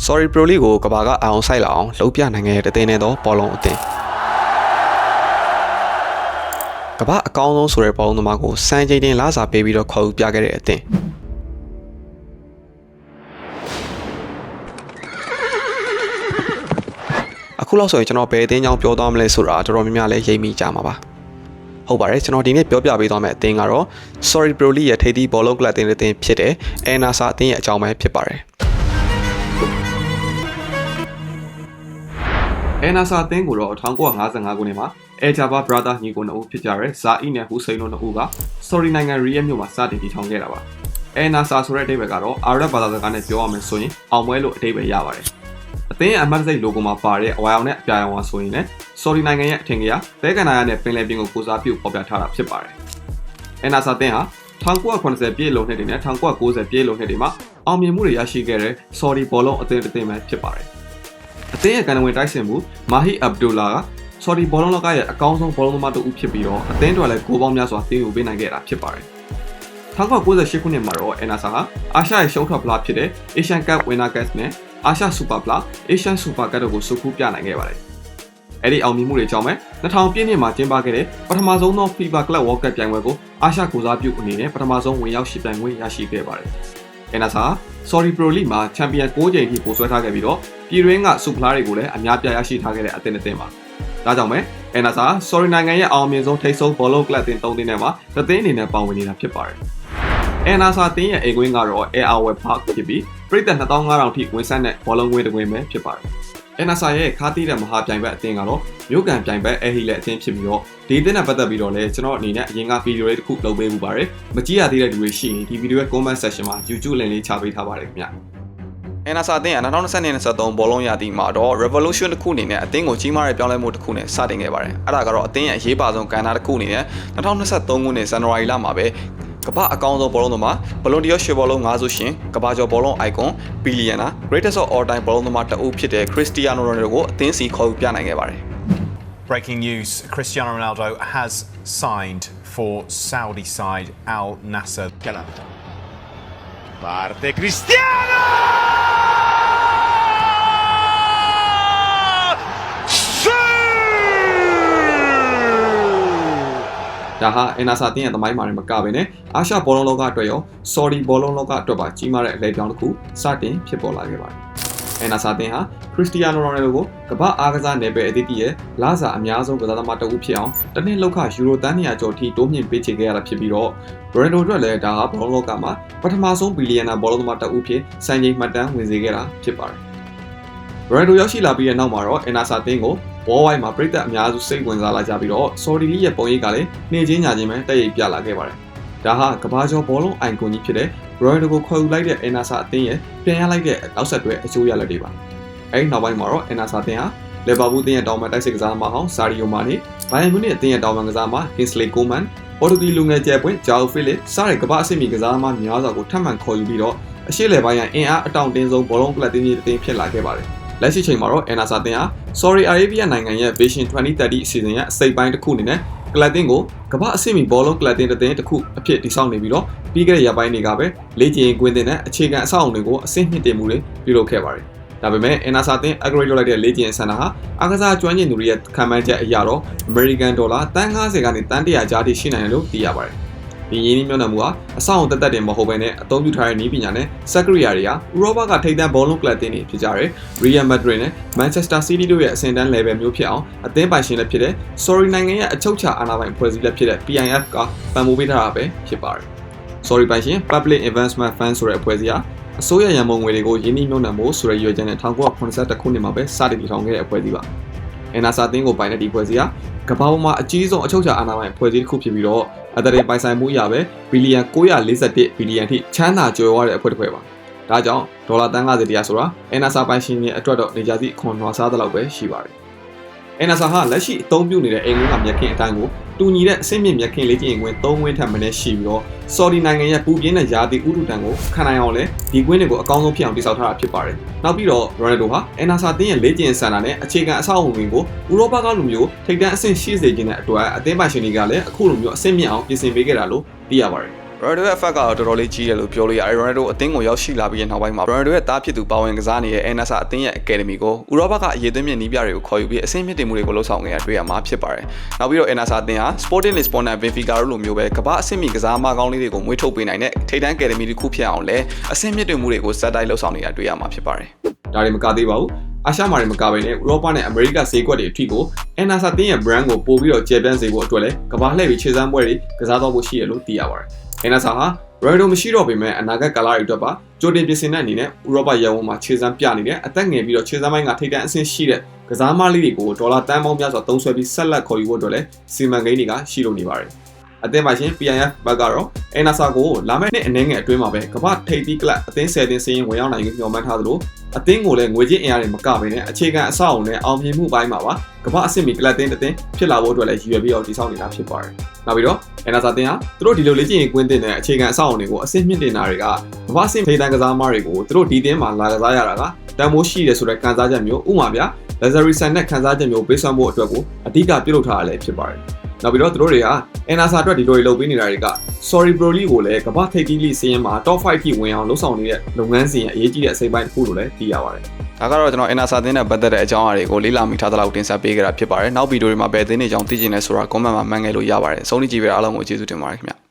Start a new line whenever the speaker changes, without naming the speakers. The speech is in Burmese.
Sorry Pro League ကိုကဘာကအောင်ဆိုင်လာအောင်လှုပ်ပြနိုင်ခဲ့တဲ့တင်းနဲ့တော့ဘောလုံးအသင်းကဘာအကောင်းဆုံးဆိုတဲ့ဘောလုံးသမားကိုစံချိန်တင်လာစာပေးပြီးတော့ခေါ်ယူပြခဲ့တဲ့အသင်းအခုလောက်ဆိုရင်ကျွန်တော်ဘယ်အသင်းကြောင့်ပြောသွားမလဲဆိုတာတော်တော်များများလည်းရိပ်မိကြမှာပါဟုတ်ပါတယ်ကျွန်တော်ဒီနေ့ပြောပြပေးသွားမယ့်အသင်းကတော့ Sorry Pro League ရဲ့ထိပ်သီးဘောလုံးကလပ်အသင်းဖြစ်တဲ့ Enasa အသင်းရဲ့အကြောင်းပဲဖြစ်ပါတယ်Enasa အသင်းကိုတော့1955ခုနှစ်မှာ El Jabbar Brother ညီကိုနှစ်ဦးဖြစ်ကြတဲ့ Zaid နဲ့ Hussein တို့နှစ်ဦးက Sorry နိုင်ငံ Riyadh မြို့မှာစတင်တည်ထောင်ခဲ့တာပါ Enasa ဆိုတဲ့အဓိပ္ပာယ်ကတော့အာရပ်ဘာသာစကားနဲ့ပြောရမယ်ဆိုရင်အောင်ပွဲလို့အဓိပ္ပာယ်ရပါတယ်အသင်းရဲ့အမှတ်တံဆိပ် logo မှာပါတဲ့အဝါရောင်နဲ့အပြာရောင်ပါဆိုရင်လည်း Sorry နိုင်ငံရဲ့အထင်ကရတဲကန်နာရနဲ့ပင်လယ်ပြင်ကိုကိုစားပြုဖော်ပြထားတာဖြစ်ပါတယ် Enasa အသင်းဟာ1980ပြည့်လုံနှစ်တွေနဲ့1990ပြည့်လုံနှစ်တွေမှာအောင်မြင်မှုတွေရရှိခဲ့တဲ့ Sorry ဘောလုံးအသင်းတစ်သင်းပဲဖြစ်ပါတယ်အသင်းရဲ့ကန်ဝင်တိုက်စစ်မှု Mahi Abdullah က Sorry ဘောလုံးလောကရဲ့အကောင်းဆုံးဘောလုံးသမားတစ်ဦးဖြစ်ပြီးတော့အသင်းတော်လည်းဂိုးပေါင်းများစွာသင်းယူပေးနိုင်ခဲ့တာဖြစ်ပါတယ်1998ခုနှစ်မှာတော့ Enasa ဟာအာရှရဲ့ရှုံးထွက်ဖလားဖြစ်တဲ့ Asian Cup Winner Cup နဲ့အာရှ Super ဖလား Asian Super Cup တို့ကိုစုခုပြနိုင်ခဲ့ပါတယ်အဲ့ဒီအောင်မြင်မှုတွေကြောင့်ပဲ2000ပြည့်နှစ်မှာကျင်းပခဲ့တဲ့ပထမဆုံးသော FIFA Club World Cup ပြိုင်ပွဲကိုအာရှကိုစားပြုအနေနဲ့ပထမဆုံးဝင်ရောက်ရှင်ပြိုင်ခွင့်ရရှိခဲ့ပါတယ်Enasa Sorry Pro League မှာချန်ပီယံ6ကြိမ်ထိပိုဆွဲထားခဲ့ပြီးတော့ပြည်တွင်းကစုဖလားတွေကိုလည်းအများပြားရရှိထားခဲ့တဲ့အသင်းအသင်းပါဒါကြောင့်ပဲ Enasa Sorry နိုင်ငံရဲ့အောင်မြင်ဆုံးထိပ်ဆုံးဘောလုံးကလပ်အသင်း3သင်းထဲမှာတစ်သင်းအနေနဲ့ပါဝင်နေတာဖြစ်ပါတယ်Enasa အသင်းရဲ့အိမ်ကွင်းကတော့ Airway Park ဖြစ်ပြီးပြည်သက်2500ထိဝင်ဆက်တဲ့ဘောလုံးကွင်းတစ်ကွင်းပဲဖြစ်ပါတယ်Enasa ရဲ့ခါတီးတဲ့မဟာပြိုင်ဘက်အသင်းကတော့မြို့ကန်ပြိုင်ဘက်အဟီလက်အသင်းဖြစ်ပြီးတော့ဒီအသင်းနဲ့ပတ်သက်ပြီးတော့လည်းကျွန်တော်အနေနဲ့အရင်ကဗီဒီယိုလေးတစ်ခုလုပ်ပေးမှုပါတယ်မကြည့်ရသေးတဲ့လူတွေရှိရင်ဒီဗီဒီယိုရဲ့ comment section မှာ YouTube link လေးချပေးထားပါတယ်ခင်ဗျEnasa အသင်းက2020-23ဘောလုံးရာသီမှာတော့ revolution တစ်ခုအနေနဲ့အသင်းကိုကြီးမားတဲ့ပြောင်းလဲမှုတစ်ခုနဲ့စတင်ခဲ့ပါတယ်အဲ့ဒါကတော့အသင်းရဲ့အရေးပါဆုံးကဏ္ဍတစ်ခုအနေနဲ့2023ခုနှစ်ဇန်နဝါရီလမှာပဲကမ္ဘာအကောင်းဆုံးဘောလုံးသမားဘလွန်ဒီယောရွှေဘောလုံး၅ဆုရှင်ကမ္ဘာကျော်ဘောလုံး icon billionaire greatest of all time ဘောလုံးသမားတအုပ်ဖြစ်တဲ့ Cristiano Ronaldo ကိုအသင်းစီခေါ်ယူပြနိုင်ခဲ့ပါတယ်
Breaking news, Cristiano Ronaldo has signed for Saudi side Al Nassr.
Calata. Parte Cristiano!
ဒါဟာ Enasa အသင်းရဲ့သမိုင်းမှာလည်းမကဘဲနဲ့အာရှဘောလုံးလောကအတွက်ရော Saudi ဘောလုံးလောကအတွက်ပါကြီးမားတဲ့အလဲပြောင်းတစ်ခုစတင်ဖြစ်ပေါ်လာခဲ့ပါတယ်။ Enasa အသင်းဟာ Cristiano Ronaldo ကိုကမ္ဘာအားကစားနယ်ပယ်အသီးသီးရဲ့လစာအများဆုံးကစားသမားတစ်ဦးဖြစ်အောင်တစ်နှစ်လောက်ခယူရိုတန်း200ကျော်ထိတိုးမြင့်ပေးချေခဲ့ရတာဖြစ်ပြီးတော့ Ronaldo အတွက်လည်းဒါဟာဘောလုံးလောကမှာပထမဆုံးဘီလီယံနာဘောလုံးသမားတစ်ဦးဖြစ်စံချိန်မှတ်တမ်းဝင်စေခဲ့တာဖြစ်ပါတယ်။ Ronaldo ရောက်ရှိလာပြီးတဲ့နောက်မှာတော့ Enasa အသင်းကိုWorldwide မှာပြည်သက်အများစုစိတ်ဝင်စားလာကြပြီးတော့ Saudi League ရဲ့ပုံရိပ်ကလည်းနေ့ချင်းညချင်းပဲတက်ရိပ်ပြလာခဲ့ပါတယ်။ဒါဟာကမ္ဘာကျော်ဘောလုံး icon ကြီးဖြစ်တဲ့ Ronaldo ကိုခေါ်ယူလိုက်တဲ့ Enasa အသင်းရဲ့ပြန်ရလိုက်တဲ့နောက်ဆက်တွဲအကျိုးရလဒ်တွေပါ။အဲဒီနောက်ပိုင်းမှာတော့ Enasa အသင်းဟာ Liverpool အသင်းရဲ့တောင်ပန်တိုက်စစ်ကစားသမားဟောင်း Sadio Mane, Bayern Munich အသင်းရဲ့တောင်ပန်ကစားသမား Kingsley Coman, Portuguese လူငယ်ကျယ်ပွင့် João Felix စတဲ့ကမ္ဘာအဆင့်မီကစားသမားများစွာကိုထပ်မံခေါ်ယူပြီးတော့အရှေ့လယ်ပိုင်းရန်အင်အားအတောင်တင်းဆုံးဘောလုံးကလပ်တင်းကြီးအသင်းဖြစ်လာခဲ့ပါတယ်။လက်ရှိချိန်မှာတော့ Enasa အသင်းဟာ Saudi Arabia နိုင်ငံရဲ့ Vision 2030 အစီအစဉ်ရဲ့အစိပ်ပိုင်းတစ်ခုအနေနဲ့ကလပ်တင်းကိုကမ္ဘာအဆင့်မီဘောလုံးကလပ်တင်းတစ်ခုအဖြစ်တည်ဆောက်နေပြီးတော့ပြီးခဲ့တဲ့ရက်ပိုင်းတွေကပဲလေ့ကျင့်ရေးကွင်းတင်တဲ့အခြေခံအဆောက်အအုံတွေကိုအဆင့်မြင့်တင်မှုတွေပြုလုပ်ခဲ့ပါတယ်။ဒါပေမဲ့ Enasa အသင်း upgrade လုပ်လိုက်တဲ့လေ့ကျင့်ရေးစင်တာဟာအားကစားကျွမ်းကျင်သူတွေရဲ့ခံမှန်းချက်အရတော့ American dollar တန်း90ကနေတန်း100ကြားထိရှိနိုင်တယ်လို့သိရပါတယ်။ဒီရင်းနှီးမြှုပ်နှံမှုဟာအဆောက်အုံတက်တက်တင်မဟုတ်ဘဲနဲ့အသုံးပြုထားတဲ့နည်းပညာနဲ့စက်ကရိယာတွေကဥရောပကထိပ်တန်းဘောလုံးကလပ်တင်းတွေဖြစ်ကြတဲ့ Real Madrid နဲ့ Manchester City တို့ရဲ့အဆင့်တန်း level မျိုးဖြစ်အောင်အသင်းပိုင်ရှင်လည်းဖြစ်တဲ့ Sorry နိုင်ငံရဲ့အချုပ်အခြာအာဏာပိုင်ဖွဲ့စည်းလက်ဖြစ်တဲ့ PIF ကပံ့ပိုးပေးထားတာပဲဖြစ်ပါတယ်။ Sorry ပိုင်ရှင် Public Investment Fund ဆိုတဲ့အဖွဲ့အစည်းဟာအစိုးရရန်ပုံငွေတွေကိုရင်းနှီးမြှုပ်နှံဖို့ဆိုတဲ့ရည်ရွယ်ချက်နဲ့1981ခုနှစ်မှာပဲစတင်တည်ထောင်ခဲ့တဲ့အဖွဲ့အစည်းပါ။ Enasa အသင်းကိုပိုင်တဲ့ဒီအဖွဲ့အစည်းဟာကမ္ဘာပေါ်မှာအကြီးဆုံးအချုပ်အခြာအာဏာပိုင်ဖွဲ့စည်းတစ်ခုဖြစ်ပြီးတော့အသက်ပိုင်ဆိုင်မှုအရပဲဘီလီယံ941ဘီလီယံထိချမ်းသာကြွယ်ဝတဲ့အဖွဲ့တစ်ဖွဲ့ပါ။ဒါကြောင့်ဒေါ်လာ30တရားဆိုတာ Enasa ပိုင်ရှင်တွေအတွက်တော့နေကြသည့်အခွန်နွားစားသလောက်ပဲရှိပါတယ်။ Enasa ဟာလက်ရှိအသုံးပြုနေတဲ့အိမ်ကွင်းကမြက်ခင်းအတိုင်းကိုတူညီတဲ့အဆင့်မြင့်မြက်ခင်းလေ့ကျင့်ရေးကွင်း3ကွင်းထပ်မံနဲ့ရှိပြီးတော့ Saudi နိုင်ငံရဲ့ပူပြင်းတဲ့ယာတိဥတုတံကိုခံနိုင်အောင်လဲဒီကွင်းတွေကိုအကောင်းဆုံးဖြစ်အောင်တည်ဆောက်ထားတာဖြစ်ပါတယ်။နောက်ပြီးတော့ Ronaldo ဟာ Enasa အသင်းရဲ့လေ့ကျင့်စင်တာနဲ့အခြေခံအဆောက်အအုံတွေကိုဥရောပကလူမျိုးထိပ်တန်းအဆင့်ရှိစေခြင်းတဲ့အတွက်အသင်းပိုင်ရှင်တွေကလည်းအခုလိုမျိုးအဆင့်မြင့်အောင်ပြင်ဆင်ပေးခဲ့တာလို့သိရပါတယ်။ Ronaldo ရဲ့ effect ကတော့တော်တော်လေးကြီးတယ်လို့ပြောလို့ရတယ် Ronaldo အသင်းကိုရောက်ရှိလာပြီးတဲ့နောက်ပိုင်းမှာ Ronaldo ရဲ့သားဖြစ်သူပါဝင်ကစားနေတဲ့ Al Nassr အသင်းရဲ့ Academy ကိုဥရောပကအရေးသွင်းမြင့်နီးပြတွေကိုခေါ်ယူပြီးအဆင့်မြင့်တင်မှုတွေကိုလှုပ်ဆောင်နေတာတွေ့ရမှာဖြစ်ပါတယ်။နောက်ပြီးတော့ Al Nassr အသင်းဟာ Sporting Lisbon နဲ့ Benfica တို့လိုမျိုးပဲကမ္ဘာအဆင့်မီကစားမကောင်းလေးတွေကိုမွေးထုတ်ပေးနိုင်တဲ့ထိပ်တန်း Academy တစ်ခုဖြစ်အောင်လဲအဆင့်မြင့်တင်မှုတွေကိုစက်တိုက်လှုပ်ဆောင်နေတာတွေ့ရမှာဖြစ်ပါတယ်။ဒါတွေမကသေးပါဘူး။အာရှမှာတွေမကဘဲနဲ့ဥရောပနဲ့အမေရိကဈေးကွက်တွေအထိကို Al Nassr အသင်းရဲ့ brand ကိုပို့ပြီးတော့ကျေပြန့်စေဖို့အတွက်လဲကမ္ဘာလှည့်ပြီးခြေစမ်းပွဲတွေကစားတော့ဖို့ရှိရလို့သိရပါတယ်။ Al Nassr ဟာ Ronaldo မရှိတော့ပေမဲ့အနာဂတ်ကာလတွေအတွက်ပါကြိုတင်ပြင်ဆင်တဲ့အနေနဲ့ဥရောပရဲဝံမှာခြေစမ်းပြနေတဲ့အသက်ငယ်ပြီးတော့ခြေစမ်းပိုင်းကထိပ်တန်းအဆင့်ရှိတဲ့ကစားမလေးတွေကိုဒေါ်လာတန်းပေါင်းများစွာသုံးစွဲပြီးဆက်လက်ခေါ်ယူဖို့အတွက်လည်းစီမံကိန်းတွေကရှိလို့နေပါတယ်။အသင်းပိုင်ရှင် PIF ဘက်ကတော့ Al Nassr ကိုလာမယ့်နှစ်အနည်းငယ်အတွင်းမှာပဲကမ္ဘာထိပ်သီးကလပ်အသင်း10သင်းစရင်ဝင်ရောက်နိုင်ပြီးညှော်မှန်းထားသလိုအသင်းကိုလည်းငွေကြေးအင်အားတွေမကဘဲနဲ့အခြေခံအဆောက်အအုံနဲ့အောင်မြင်မှုပိုင်းမှာပါကမ္ဘာအဆင့်မီကလပ်တင်းတစ်သင်းဖြစ်လာဖို့အတွက်လည်းရည်ရွယ်ပြီးတော့တည်ဆောက်နေတာဖြစ်ပါတယ်။နောက်ပြီးတော့ Al Nassr အသင်းဟာသူတို့ဒီလိုလေ့ကျင့်ရေးကွင်းတင်တဲ့အခြေခံအဆောက်အအုံတွေကိုအဆင့်မြင့်တင်တာတွေကကမ္ဘာအဆင့်ထိပ်တန်းကစားသမားတွေကိုသူတို့ဒီသင်းမှာလာကစားရတာကတန်ဖိုးရှိတယ်ဆိုတဲ့ခံစားချက်မျိုးဥပမာပြ luxury ဆန်တဲ့ခံစားချက်မျိုးပေးစွမ်းဖို့အတွက်ကိုအဓိကပြုလုပ်ထားရလည်းဖြစ်ပါတယ်။နောက်ပြီးတော့သူတို့တွေက Al Nassr အတွက်ဒီလိုတွေလုပ်ပေးနေတာတွေက Sorry Pro League ကိုလည်းကမ္ဘာထိပ်သီးလိစင်းမှာ Top 5 ထိဝင်အောင်လှုပ်ဆောင်နေတဲ့လုပ်ငန်းစဉ်ရဲ့အရေးကြီးတဲ့အစိပ်ပိုင်းတစ်ခုလို့လည်းသိရပါတယ်။ဒါကတော့ကျွန်တော် Al Nassr အသင်းနဲ့ပတ်သက်တဲ့အကြောင်းအရာတွေကိုလေ့လာမိထားသလောက်တင်ဆက်ပေးခဲ့တာဖြစ်ပါတယ်။နောက်ဗီဒီယိုတွေမှာဘယ်အသင်းတွေအကြောင်းသိချင်လဲဆိုတာ comment မှာမှတ်ခဲ့လို့ရပါတယ်။ဆုံးဖြတ်ကြည့်ပေးတာအားလုံးကိုကျေးဇူးတင်ပါတယ်ခင်ဗျာ။